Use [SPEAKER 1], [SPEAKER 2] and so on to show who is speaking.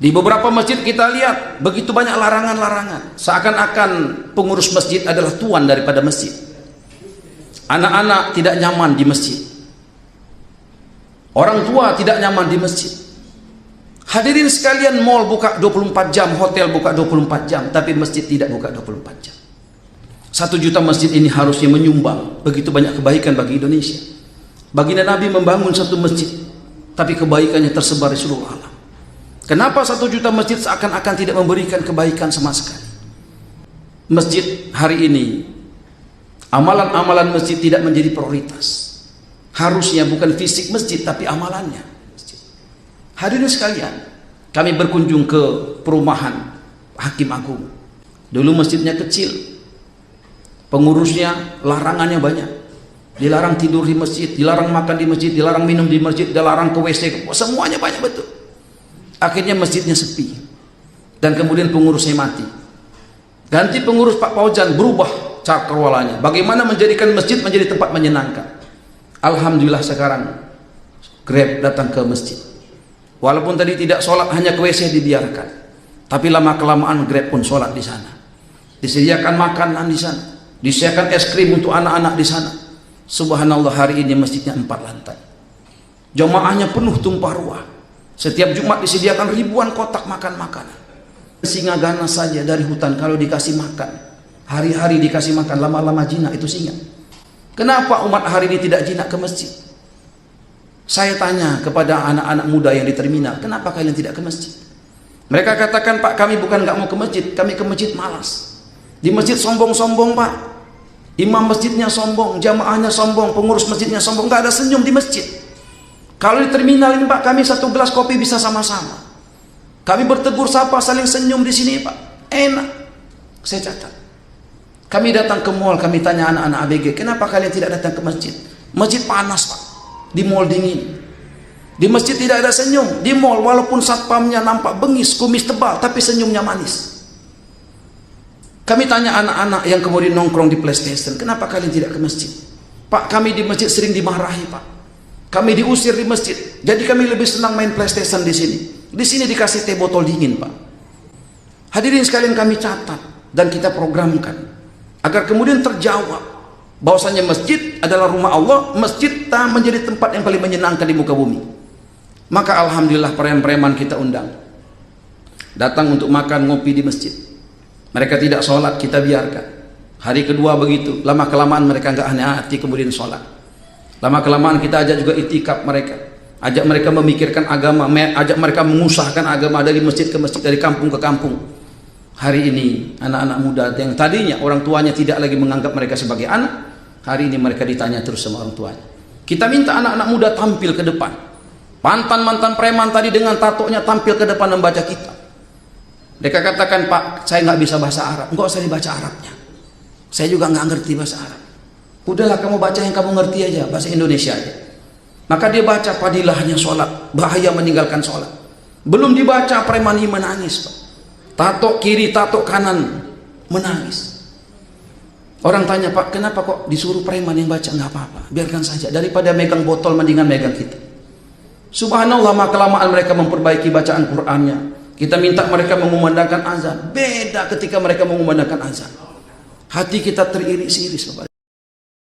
[SPEAKER 1] Di beberapa masjid kita lihat begitu banyak larangan-larangan, seakan-akan pengurus masjid adalah tuan daripada masjid. Anak-anak tidak nyaman di masjid, orang tua tidak nyaman di masjid. Hadirin sekalian, mall buka 24 jam, hotel buka 24 jam, tapi masjid tidak buka 24 jam. 1 juta masjid ini harusnya menyumbang begitu banyak kebaikan bagi Indonesia. Baginda Nabi membangun 1 masjid, tapi kebaikannya tersebar di seluruh alam. Kenapa 1 juta masjid seakan-akan tidak memberikan kebaikan sama sekali? Masjid hari ini, amalan-amalan masjid tidak menjadi prioritas. Harusnya bukan fisik masjid, tapi amalannya. Hadirin sekalian, kami berkunjung ke perumahan Hakim Agung. Dulu masjidnya kecil, pengurusnya larangannya banyak. Dilarang tidur di masjid, dilarang makan di masjid, dilarang minum di masjid, dilarang ke WC, semuanya banyak betul. Akhirnya masjidnya sepi, dan kemudian pengurusnya mati. Ganti pengurus Pak Paujan, berubah cakrawalanya. Bagaimana menjadikan masjid menjadi tempat menyenangkan. Alhamdulillah sekarang Grab datang ke masjid. Walaupun tadi tidak sholat, hanya ke WC dibiarkan, tapi lama kelamaan Grab pun sholat di sana. Disediakan makanan di sana, disediakan es krim untuk anak-anak di sana. Subhanallah, hari ini masjidnya 4 lantai. Jamaahnya penuh tumpah ruah. Setiap Jumat disediakan ribuan kotak makan makanan. Singa ganas saja dari hutan kalau dikasih makan, hari-hari dikasih makan, lama-lama jinak itu singa. Kenapa umat hari ini tidak jinak ke masjid? Saya tanya kepada anak-anak muda yang di terminal, kenapa kalian tidak ke masjid? Mereka katakan, Pak, kami bukan nggak mau ke masjid, kami ke masjid malas. Di masjid sombong-sombong, Pak. Imam masjidnya sombong, jamaahnya sombong, pengurus masjidnya sombong, nggak ada senyum di masjid. Kalau di terminal ini, Pak, kami 1 gelas kopi bisa sama-sama. Kami bertegur sapa, saling senyum di sini, Pak. Enak. Saya catat. Kami datang ke mall, kami tanya anak-anak ABG, kenapa kalian tidak datang ke masjid? Masjid panas, Pak. Di mall dingin. Di masjid tidak ada senyum. Di mall walaupun satpamnya nampak bengis, kumis tebal, tapi senyumnya manis. Kami tanya anak-anak yang kemudian nongkrong di PlayStation, kenapa kalian tidak ke masjid? Pak, kami di masjid sering dimarahi, Pak. Kami diusir di masjid, jadi kami lebih senang main PlayStation di sini. Di sini dikasih teh botol dingin, Pak. Hadirin sekalian, kami catat dan kita programkan agar kemudian terjawab bahwasanya masjid adalah rumah Allah, masjid tak menjadi tempat yang paling menyenangkan di muka bumi. Maka alhamdulillah preman-preman kita undang datang untuk makan ngopi di masjid. Mereka tidak sholat, kita biarkan. Hari kedua begitu, lama kelamaan mereka nggak aneh hati kemudian sholat. Lama kelamaan kita ajak juga itikaf mereka, ajak mereka memikirkan agama, ajak mereka mengusahakan agama dari masjid ke masjid, dari kampung ke kampung. Hari ini anak-anak muda yang tadinya orang tuanya tidak lagi menganggap mereka sebagai anak, hari ini mereka ditanya terus sama orang tuanya. Kita minta anak-anak muda tampil ke depan. Mantan-mantan preman tadi dengan tatonya tampil ke depan membaca kitab. Mereka katakan, Pak, saya nggak bisa bahasa Arab. Enggak usah dibaca Arabnya, saya juga nggak ngerti bahasa Arab. Udahlah, kamu baca yang kamu ngerti aja, bahasa Indonesia aja. Maka dia baca padilahnya sholat, bahaya meninggalkan sholat. Belum dibaca preman ini menangis, Pak. Tato kiri, tato kanan, menangis. Orang tanya, Pak, kenapa kok disuruh preman yang baca? Nggak apa-apa, biarkan saja. Daripada megang botol, mendingan megang kita. Subhanallah, maka kelamaan mereka memperbaiki bacaan Qur'annya. Kita minta mereka mengumandangkan azan. Beda ketika mereka mengumandangkan azan. Hati kita teriris-iris, Bapak.